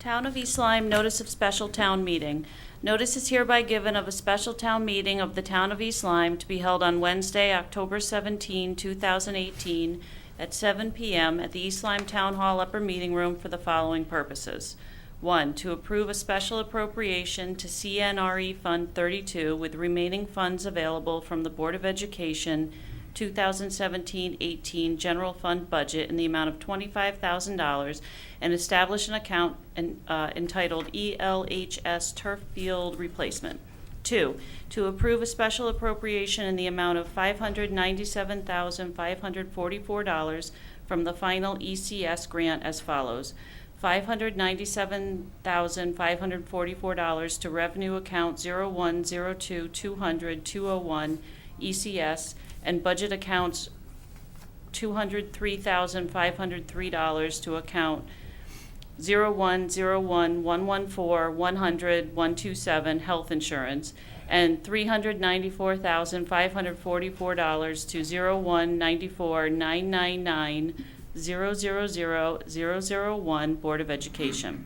Town of East Lyme, notice of special town meeting. Notice is hereby given of a special town meeting of the Town of East Lyme to be held on Wednesday, October 17, 2018, at 7 p.m. at the East Lyme Town Hall Upper Meeting Room for the following purposes. 1, to approve a special appropriation to CNRE Fund 32 with remaining funds available from the Board of Education 2017-18 general fund budget in the amount of $25,000 and establish an account entitled ELHS Turf Field Replacement. 2, to approve a special appropriation in the amount of $597,544 from the final ECS grant as follows. $597,544 to revenue account 0102-200-201 ECS and budget accounts $203,503 to account 0101-114-100-127 health insurance and $394,544 to 0194-999-000-001 Board of Education.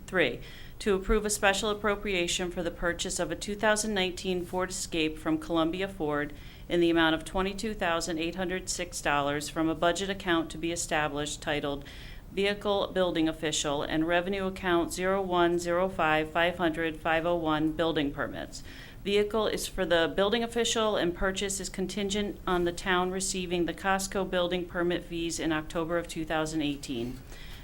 3, to approve a special appropriation for the purchase of a 2019 Ford Escape from Columbia Ford in the amount of $22,806 from a budget account to be established titled Vehicle Building Official and Revenue Account 0105-500-501 Building Permits. Vehicle is for the building official and purchase is contingent on the town receiving the Costco building permit fees in October of 2018.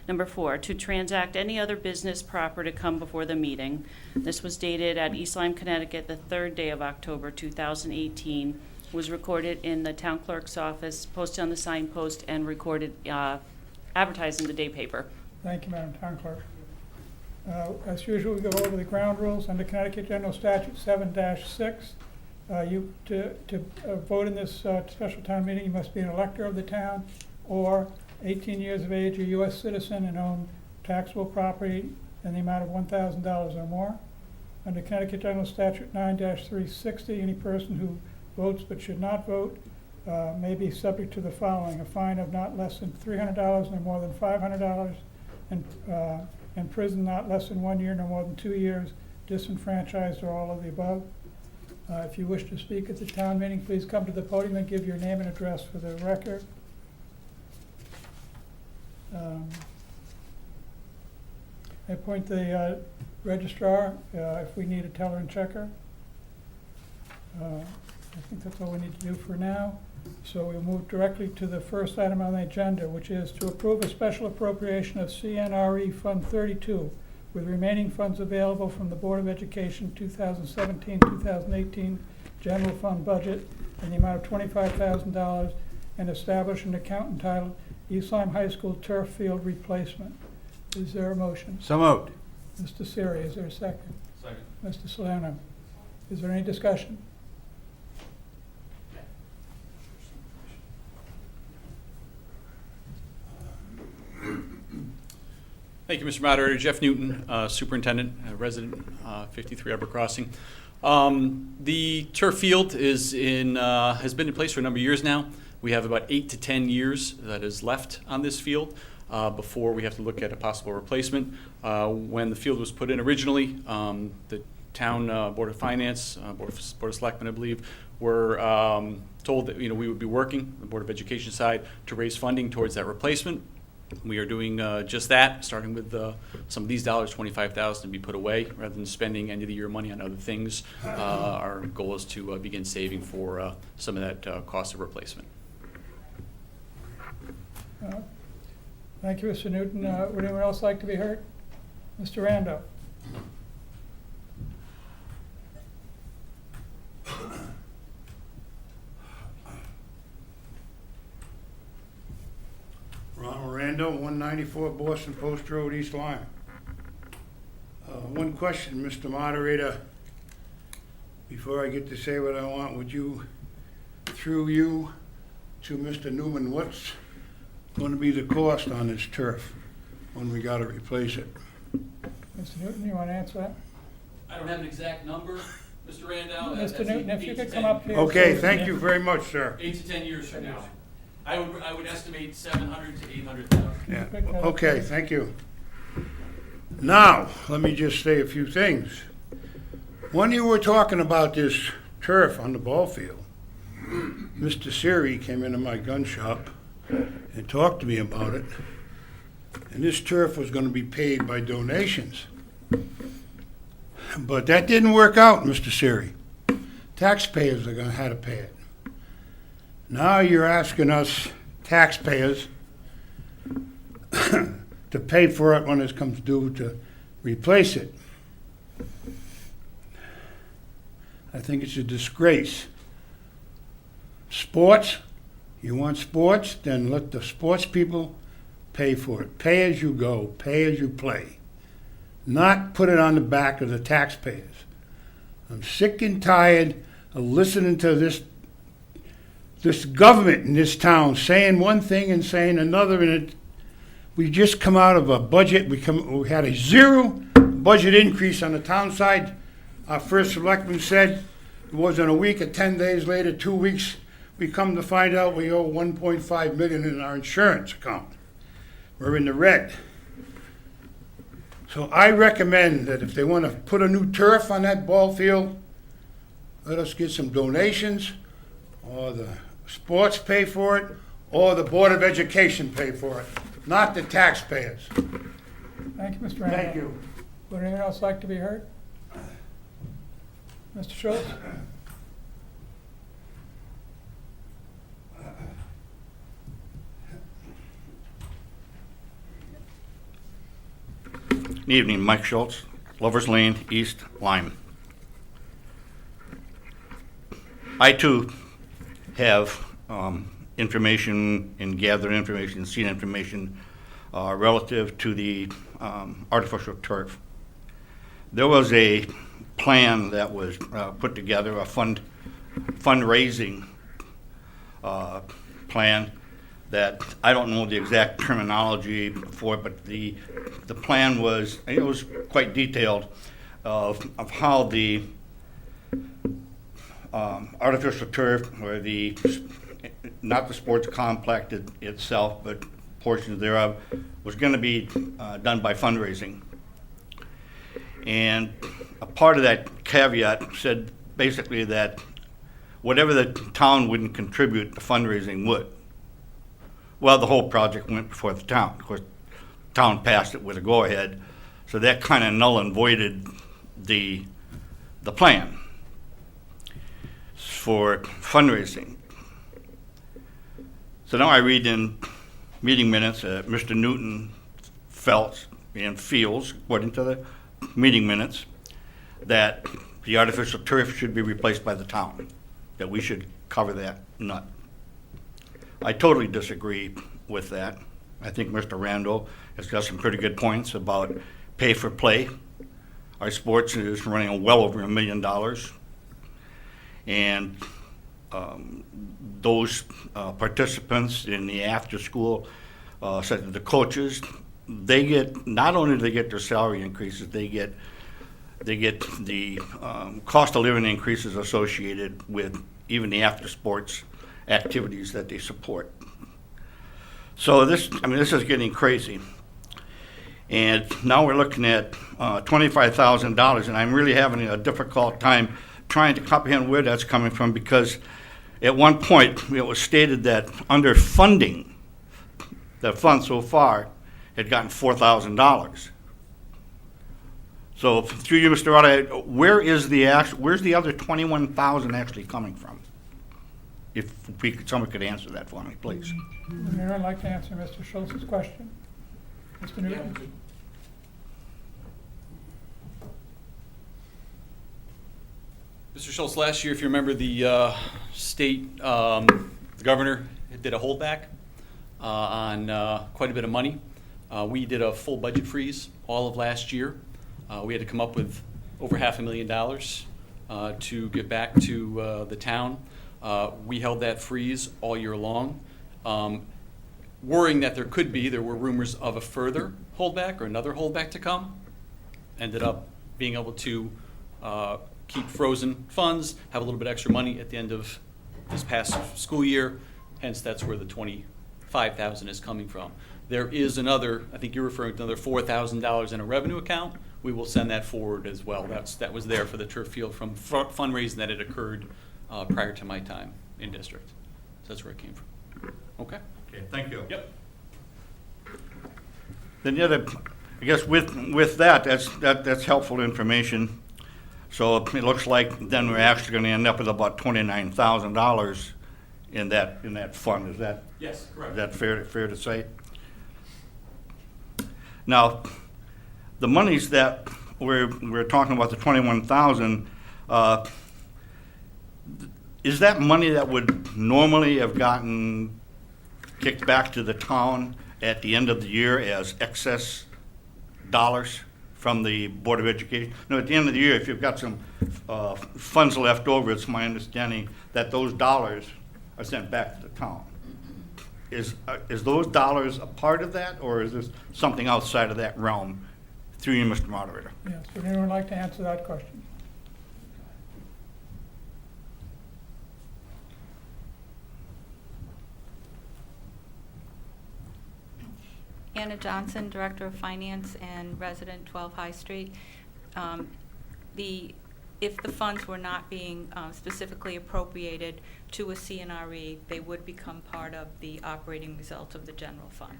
Number 4, to transact any other business proper to come before the meeting. This was dated at East Lyme, Connecticut, the 3rd day of October 2018. Was recorded in the town clerk's office, posted on the signpost, and recorded, advertised in the day paper. Thank you, Madam Town Clerk. As usual, we go over the ground rules under Connecticut General Statute 7-6. To vote in this special town meeting, you must be an elector of the town or 18 years of age, a U.S. citizen, and own taxable property in the amount of $1,000 or more. Under Connecticut General Statute 9-360, any person who votes but should not vote may be subject to the following: a fine of not less than $300 no more than $500, and prison not less than 1 year no more than 2 years, disenfranchised, or all of the above. If you wish to speak at the town meeting, please come to the podium and give your name and address for the record. I appoint the registrar if we need a teller and checker. I think that's all we need to do for now. So we'll move directly to the first item on the agenda, which is to approve a special appropriation of CNRE Fund 32 with remaining funds available from the Board of Education 2017-2018 general fund budget in the amount of $25,000 and establish an account entitled East Lyme High School Turf Field Replacement. Is there a motion? So moved. Mr. Siri, is there a second? Second. Mr. Solano, is there any discussion? Thank you, Mr. Moderator. Jeff Newton, Superintendent, resident, 53 Upper Crossing. The turf field has been in place for a number of years now. We have about 8 to 10 years that is left on this field before we have to look at a possible replacement. When the field was put in originally, the town Board of Finance, Board of Selectmen, I believe, were told that we would be working, the Board of Education side, to raise funding towards that replacement. We are doing just that, starting with some of these dollars, $25,000, to be put away rather than spending end of the year money on other things. Our goal is to begin saving for some of that cost of replacement. Thank you, Mr. Newton. Would anyone else like to be heard? Mr. Rando. Ronald Rando, 194 Boston Post Road, East Lyme. One question, Mr. Moderator. Before I get to say what I want, would you, through you to Mr. Newman, what's going to be the cost on this turf when we got to replace it? Mr. Newton, you want to answer that? I don't have an exact number, Mr. Randall. Mr. Newton, if you could come up here. Okay, thank you very much, sir. 8 to 10 years from now. I would estimate 700 to 800,000. Yeah. Okay, thank you. Now, let me just say a few things. When you were talking about this turf on the ball field, Mr. Siri came into my gun shop and talked to me about it. And this turf was going to be paid by donations. But that didn't work out, Mr. Siri. Taxpayers are going to have to pay it. Now you're asking us taxpayers to pay for it when it comes due to replace it. I think it's a disgrace. Sports, you want sports, then let the sports people pay for it. Pay as you go, pay as you play. Not put it on the back of the taxpayers. I'm sick and tired of listening to this government in this town saying one thing and saying another, and we just come out of a budget. We had a zero budget increase on the town side. Our first selectman said it wasn't a week, or 10 days later, 2 weeks, we come to find out we owe $1.5 million in our insurance account. We're in the red. So I recommend that if they want to put a new turf on that ball field, let us get some donations, or the sports pay for it, or the Board of Education pay for it, not the taxpayers. Thank you, Mr. Randall. Thank you. Would anyone else like to be heard? Mr. Schultz? Good evening, Mike Schultz, Lovers Lane, East Lyme. I too have information and gathered information, seen information relative to the artificial turf. There was a plan that was put together, a fundraising plan that I don't know the exact terminology for it, but the plan was, it was quite detailed of how the artificial turf, or not the sports complex itself, but portions thereof, was going to be done by fundraising. And a part of that caveat said basically that whatever the town wouldn't contribute, the fundraising would. Well, the whole project went before the town. Of course, the town passed it with a go-ahead, so that kind of null and voided the plan for fundraising. So now I read in meeting minutes that Mr. Newton felt and feels, according to the meeting minutes, that the artificial turf should be replaced by the town, that we should cover that nut. I totally disagree with that. I think Mr. Randall has got some pretty good points about pay for play. Our sports is running well over $1 million. And those participants in the after school, such as the coaches, they get, not only do they get their salary increases, they get the cost of living increases associated with even the after sports activities that they support. So this is getting crazy. And now we're looking at $25,000, and I'm really having a difficult time trying to comprehend where that's coming from, because at one point it was stated that under funding, the fund so far had gotten $4,000. So through you, Mr. Rada, where's the other $21,000 actually coming from? If someone could answer that for me, please. Would anyone like to answer Mr. Schultz's question? Mr. Newton? Mr. Schultz, last year, if you remember, the state, the governor did a holdback on quite a bit of money. We did a full budget freeze all of last year. We had to come up with over $500,000 to get back to the town. We held that freeze all year long, worrying that there were rumors of a further holdback or another holdback to come. Ended up being able to keep frozen funds, have a little bit extra money at the end of this past school year. Hence, that's where the $25,000 is coming from. There is another, I think you're referring to another $4,000 in a revenue account. We will send that forward as well. That was there for the turf field from fundraising that had occurred prior to my time in district. So that's where it came from. Okay? Okay, thank you. Yep. Then the other, I guess with that, that's helpful information. So it looks like then we're actually gonna end up with about $29,000 in that fund. Is that? Yes, correct. Is that fair to say? Now, the monies that we're talking about, the 21,000, is that money that would normally have gotten kicked back to the town at the end of the year as excess dollars from the Board of Education? No, at the end of the year, if you've got some funds left over, it's my understanding that those dollars are sent back to the town. Is those dollars a part of that, or is this something outside of that realm? Through you, Mr. Moderator. Yes, would anyone like to answer that question? Anna Johnson, Director of Finance and resident 12 High Street. If the funds were not being specifically appropriated to a CNRE, they would become part of the operating result of the general fund.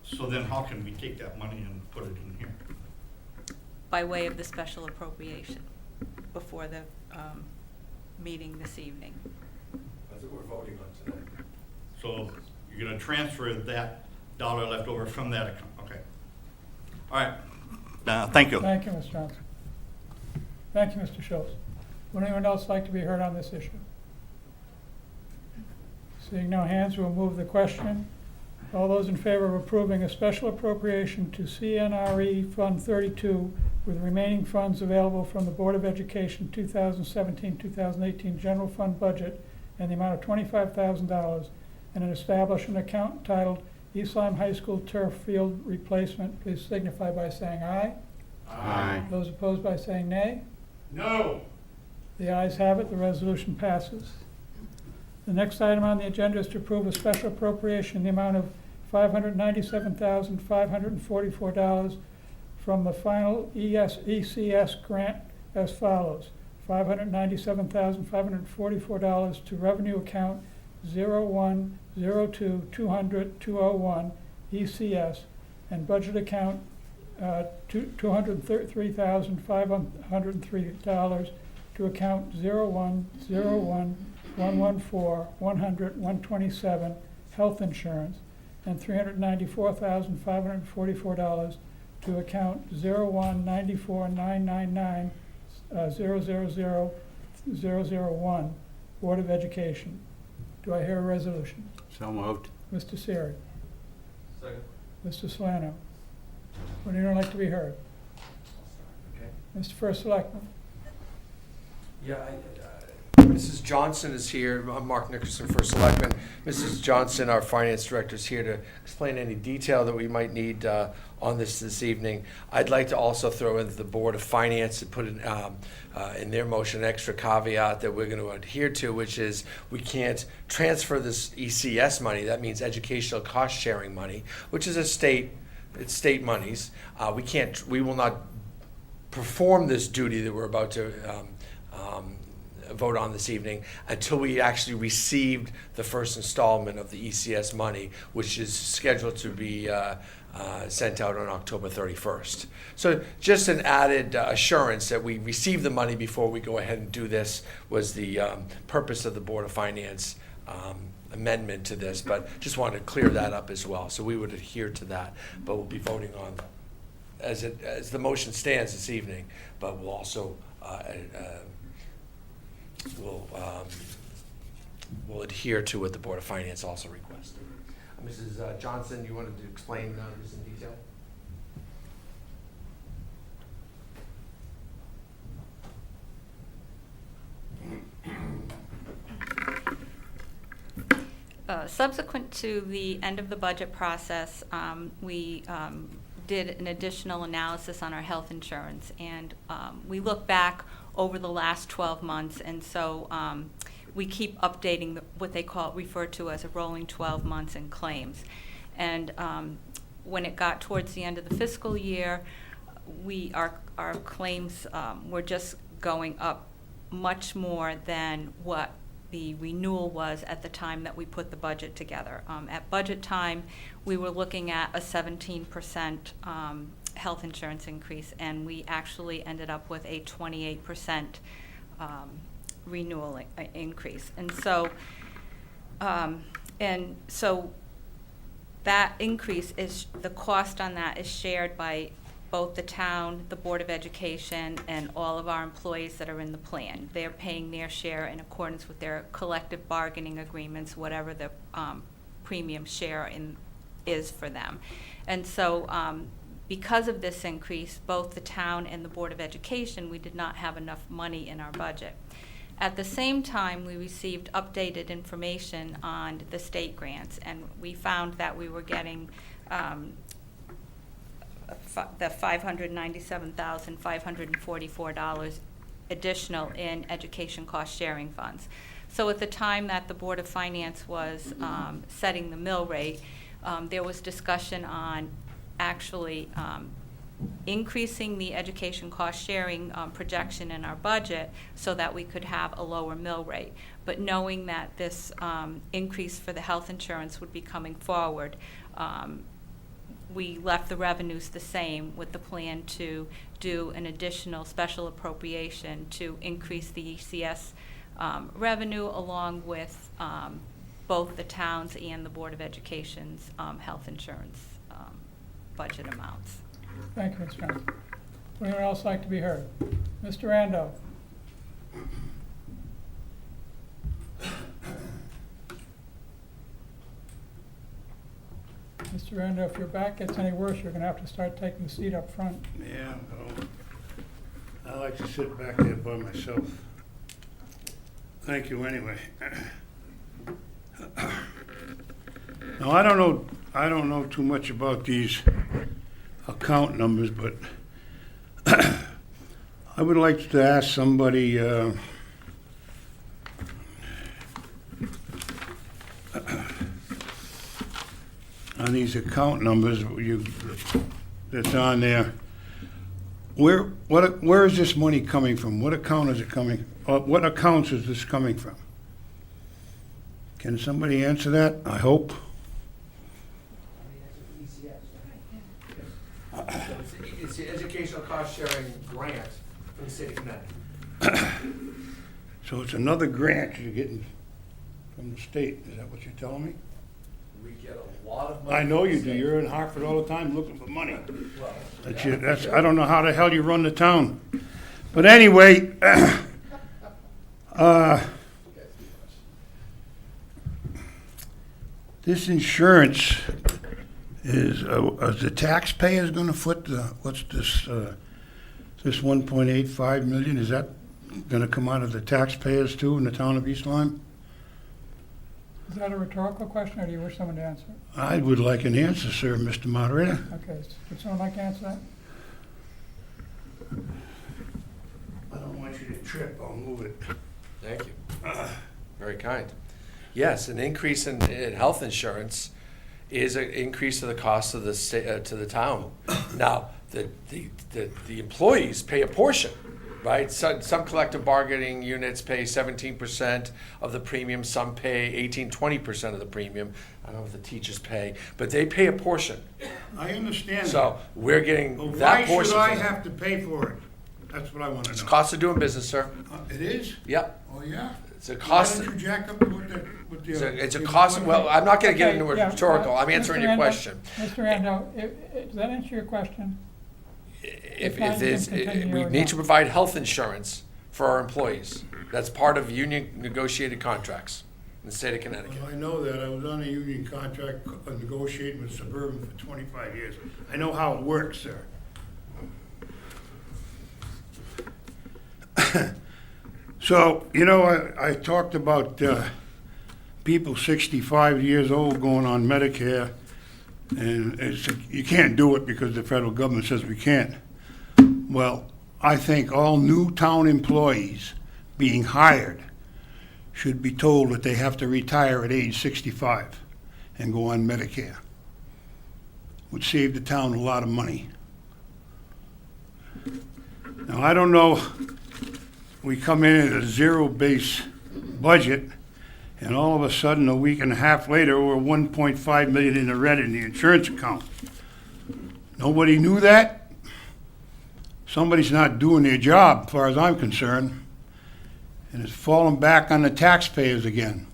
So then how can we take that money and put it in here? By way of the special appropriation before the meeting this evening. That's what we're voting on tonight. So you're gonna transfer that dollar left over from that account, okay. All right, thank you. Thank you, Ms. Johnson. Thank you, Mr. Schultz. Would anyone else like to be heard on this issue? Seeing no hands, we'll move the question. All those in favor of approving a special appropriation to CNRE Fund 32 with remaining funds available from the Board of Education 2017-2018 general fund budget and the amount of $25,000 and an establish an account entitled East Lyme High School Turf Field Replacement, please signify by saying aye. Aye. Those opposed by saying nay. No. The ayes have it, the resolution passes. The next item on the agenda is to approve a special appropriation in the amount of $597,544 from the final ECS grant as follows. $597,544 to revenue account 0102-200-201 ECS and budget account $233,503 to account 0101-114-100-127 health insurance and $394,544 to account 01-94-999-000-001 Board of Education. Do I hear a resolution? So moved. Mr. Siri. Second. Mr. Solano. Would anyone like to be heard? Okay. Mr. First Selectman. Yeah, Mrs. Johnson is here. I'm Mark Nickerson, First Selectman. Mrs. Johnson, our Finance Director, is here to explain any detail that we might need on this evening. I'd like to also throw in the Board of Finance and put in their motion an extra caveat that we're going to adhere to, which is we can't transfer this ECS money. That means educational cost sharing money, which is it's state monies. We will not perform this duty that we're about to vote on this evening until we actually received the first installment of the ECS money, which is scheduled to be sent out on October 31st. So just an added assurance that we receive the money before we go ahead and do this was the purpose of the Board of Finance amendment to this, but just wanted to clear that up as well. So we would adhere to that, but we'll be voting on as the motion stands this evening, but we'll also we'll adhere to what the Board of Finance also requested. Mrs. Johnson, you wanted to explain this in detail? Subsequent to the end of the budget process, we did an additional analysis on our health insurance, and we look back over the last 12 months, and so we keep updating what they refer to as a rolling 12 months in claims. And when it got towards the end of the fiscal year, our claims were just going up much more than what the renewal was at the time that we put the budget together. At budget time, we were looking at a 17% health insurance increase, and we actually ended up with a 28% renewal increase. And so that increase the cost on that is shared by both the town, the Board of Education, and all of our employees that are in the plan. They're paying their share in accordance with their collective bargaining agreements, whatever the premium share is for them. And so because of this increase, both the town and the Board of Education, we did not have enough money in our budget. At the same time, we received updated information on the state grants, and we found that we were getting the $597,544 additional in education cost sharing funds. So at the time that the Board of Finance was setting the mill rate, there was discussion on actually increasing the education cost sharing projection in our budget so that we could have a lower mill rate. But knowing that this increase for the health insurance would be coming forward, we left the revenues the same with the plan to do an additional special appropriation to increase the ECS revenue along with both the towns and the Board of Education's health insurance budget amounts. Thank you, Ms. Johnson. Would anyone else like to be heard? Mr. Rando? Mr. Rando, if your back gets any worse, you're going to have to start taking a seat up front. Yeah, well, I like to sit back there by myself. Thank you anyway. Now, I don't know too much about these account numbers, but I would like to ask somebody on these account numbers that's on there. Where is this money coming from? What account is it coming? What accounts is this coming from? Can somebody answer that? I hope. It's the educational cost sharing grant from the state of Connecticut. So it's another grant you're getting from the state. Is that what you're telling me? We get a lot of money. I know you do. You're in Hartford all the time looking for money. I don't know how the hell you run the town. But anyway, this insurance is the taxpayers going to foot what's this? This 1.85 million, is that going to come out of the taxpayers too in the town of East Lyme? Is that a rhetorical question, or do you wish someone to answer? I would like an answer, sir, Mr. Moderator. Okay, would someone like to answer that? I don't want you to trip, I'll move it. Thank you. Very kind. Yes, an increase in health insurance is an increase of the cost of the state to the town. Now, the employees pay a portion, right? Some collective bargaining units pay 17% of the premium. Some pay 20% of the premium. I don't know if the teachers pay, but they pay a portion. I understand So we're getting that. that Why portion. should I have to pay for it? That's what I want to know. It's cost of doing business, sir. It is? Yep. Oh, yeah? It's a cost. Why don't you jack up with the... It's a cost. Well, I'm not going to get Okay, into a yeah, rhetorical. I'm answering Mr. your Rando- question. Mr. Rando, does that answer your question? If not, you there's, can continue we your need to account. provide health insurance for our employees. That's part of union negotiated contracts in the state of Connecticut. Well, I know that. I was on a union contract negotiating with Suburban for 25 years. I know how it works, sir. So, you know, I talked about people 65 years old going on Medicare, and you can't do it because the federal government says we can't. Well, I think all new town employees being hired should be told that they have to retire at age 65 and go on Medicare. Would save the town a lot of money. Now, I don't know, we come in at a zero-base budget, and all of a sudden, a week and a half later, we're 1.5 million in the red in the insurance account. Nobody knew that. Somebody's not doing their job, as far as I'm concerned, and it's falling back on the taxpayers again.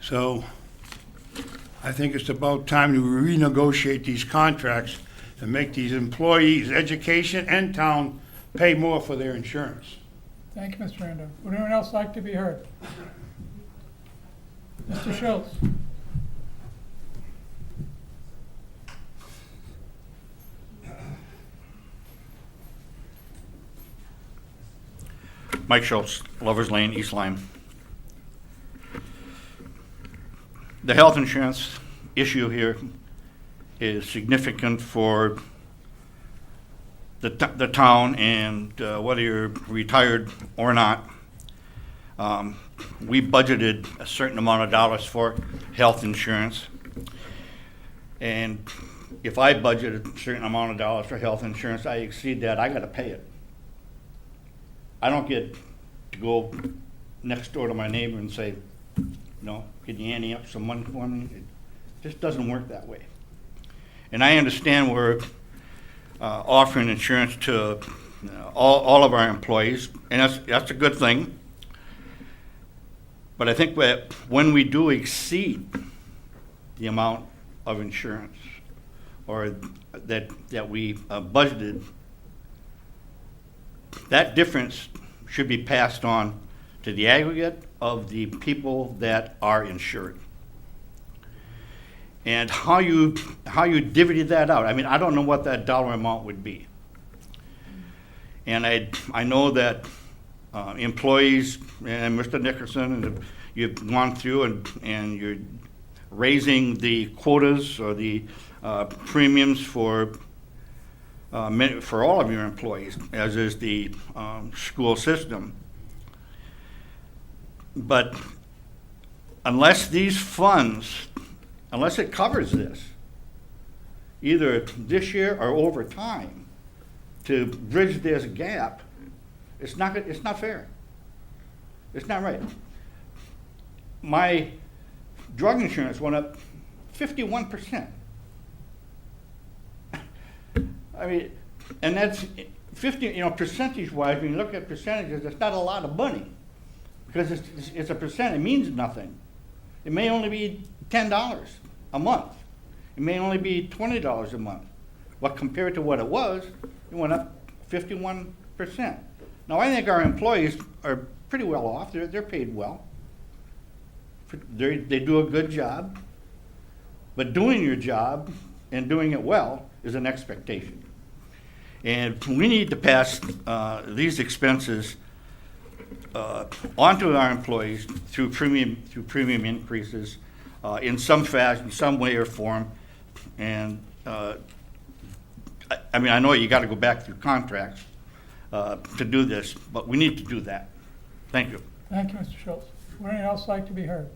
So I think it's about time to renegotiate these contracts and make these employees, education and town, pay more for their insurance. Thank you, Mr. Rando. Would anyone else like to be heard? Mr. Schultz? Mike Schultz, Lovers Lane, East Lyme. The health insurance issue here is significant for the town, and whether you're retired or not. We budgeted a certain amount of dollars for health insurance, and if I budgeted a certain amount of dollars for health insurance, I exceed that, I gotta pay it. I don't get to go next door to my neighbor and say, can you ante up some money for me? It just doesn't work that way. And I understand we're offering insurance to all of our employees, and that's a good thing. But I think that when we do exceed the amount of insurance or that we budgeted, that difference should be passed on to the aggregate of the people that are insured. And how you divvy that out, I don't know what that dollar amount would be. And I know that employees, and Mr. Nickerson, you've gone through and you're raising the quotas or the premiums for all of your employees, as is the school system. But unless these funds, unless it covers this, either this year or over time, to bridge this gap, it's not fair. It's not right. My drug insurance went up 51%. And that's 50, percentage-wise, when you look at percentages, it's not a lot of money. Because it's a percent, it means nothing. It may only be $10 a month. It may only be $20 a month. But compared to what it was, it went up 51%. Now, I think our employees are pretty well off. They're paid well. They do a good job. But doing your job and doing it well is an expectation. And we need to pass these expenses onto our employees through premium increases in some fashion, some way or form. And I know you got to go back through contracts to do this, but we need to do that. Thank you. Thank you, Mr. Schultz. Would anyone else like to be heard?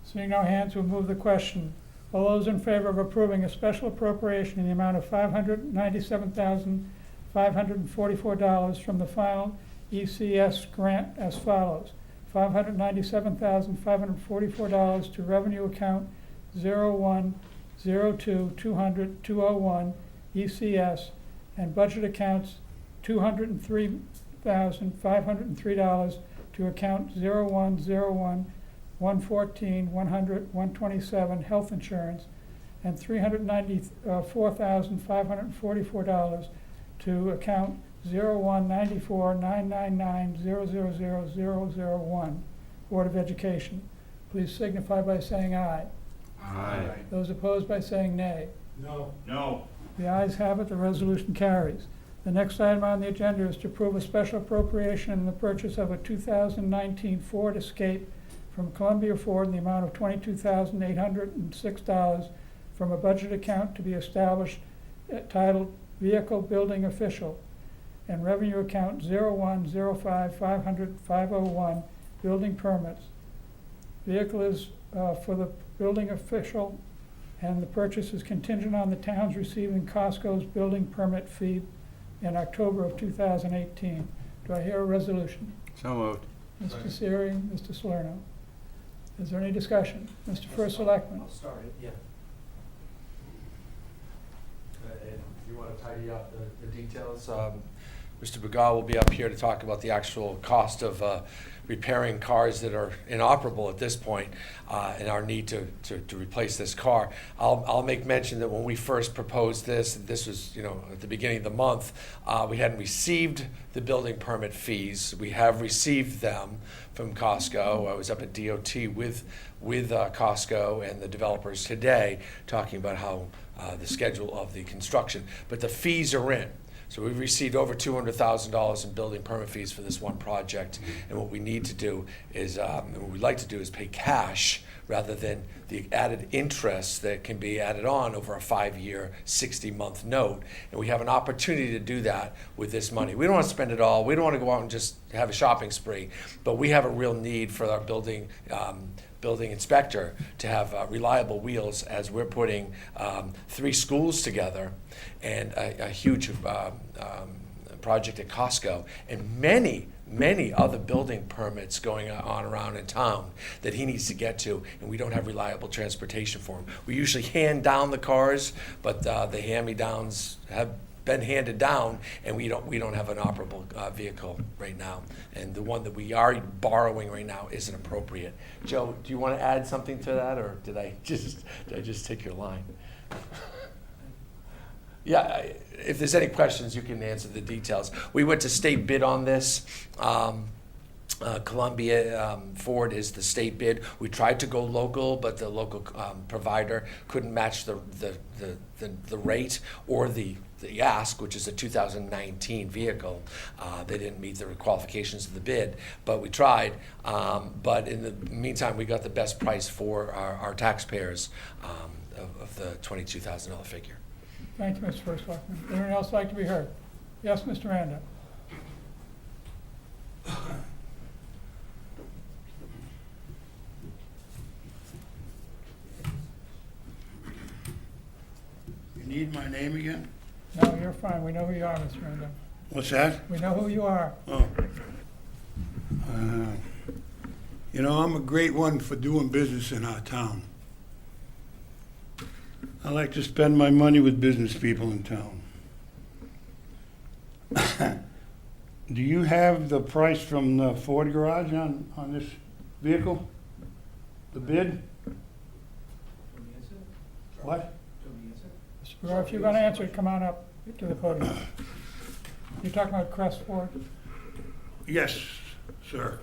Seeing no hands, we'll move the question. All those in favor of approving a special appropriation in the amount of $597,544 from the final ECS grant as follows: $597,544 to revenue account 0102-200-201 ECS, and budget accounts $203,503 to account 0101-114-100-127 health insurance, and $394,544 to account 0194-999-000001 Board of Education. Please signify by saying aye. Aye. Those opposed by saying nay. No. No. The ayes have it, the resolution carries. The next item on the agenda is to approve a special appropriation in the purchase of a 2019 Ford Escape from Columbia Ford in the amount of $22,806 from a budget account to be established titled Vehicle Building Official. and revenue account 0105500501, building permits. Vehicle is for the building official, and the purchase is contingent on the towns receiving Costco's building permit fee in October of 2018. Do I hear a resolution? So moved. Mr. Siri, Mr. Salerno. Is there any discussion? Mr. First Selectman? I'll start it, yeah. And you want to tidy up the details? Mr. Begal will be up here to talk about the actual cost of repairing cars that are inoperable at this point, and our need to replace this car. I'll make mention that when we first proposed this was, at the beginning of the month, we hadn't received the building permit fees. We have received them from Costco. I was up at DOT with Costco and the developers today, talking about how the schedule of the construction, but the fees are in. So we've received over $200,000 in building permit fees for this one project, and what we need to do is, what we'd like to do is pay cash rather than the added interest that can be added on over a 5-year, 60-month note. And we have an opportunity to do that with this money. We don't want to spend it all. We don't want to go out and just have a shopping spree, but we have a real need for our building inspector to have reliable wheels as we're putting 3 schools together and a huge project at Costco and many other building permits going on around in town that he needs to get to, and we don't have reliable transportation for him. We usually hand down the cars, but the hand-me-downs have been handed down, and we don't have an operable vehicle right now. And the one that we are borrowing right now isn't appropriate. Joe, do you want to add something to that, or did I just take your line? Yeah, if there's any questions, you can answer the details. We went to state bid on this. Columbia Ford is the state bid. We tried to go local, but the local provider couldn't match the rate or the ask, which is a 2019 vehicle. They didn't meet the qualifications of the bid, but we tried. But in the meantime, we got the best price for our taxpayers of the $22,000 figure. Thank you, Mr. First Selectman. Anyone else like to be heard? Yes, Mr. Randa. You need my name again? No, you're fine. We know who you are, Mr. Randa. What's that? We know who you are. Oh. I'm a great one for doing business in our town. I like to spend my money with business people in town. Do you have the price from the Ford garage on this vehicle? The bid? What? Mr. Brewer, if you're going to answer it, come on up to the podium. You're talking about Crest Ford? Yes, sir.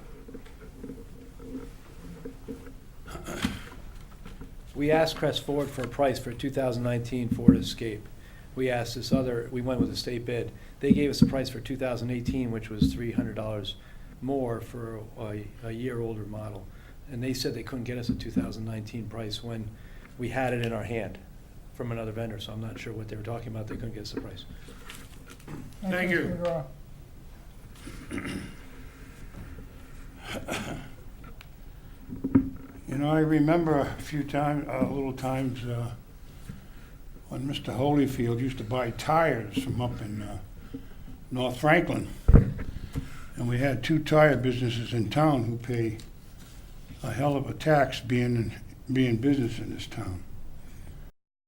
We asked Crest Ford for a price for a 2019 Ford Escape. We asked we went with a state bid. They gave us a price for 2018, which was $300 more for a year-older model. And they said they couldn't get us a 2019 price when we had it in our hand from another vendor, so I'm not sure what they were talking about. They couldn't get us the price. Thank you. Mr. McGraw. I remember a little times when Mr. Holyfield used to buy tires from up in North Franklin. And we had 2 tire businesses in town who pay a hell of a tax being business in this town.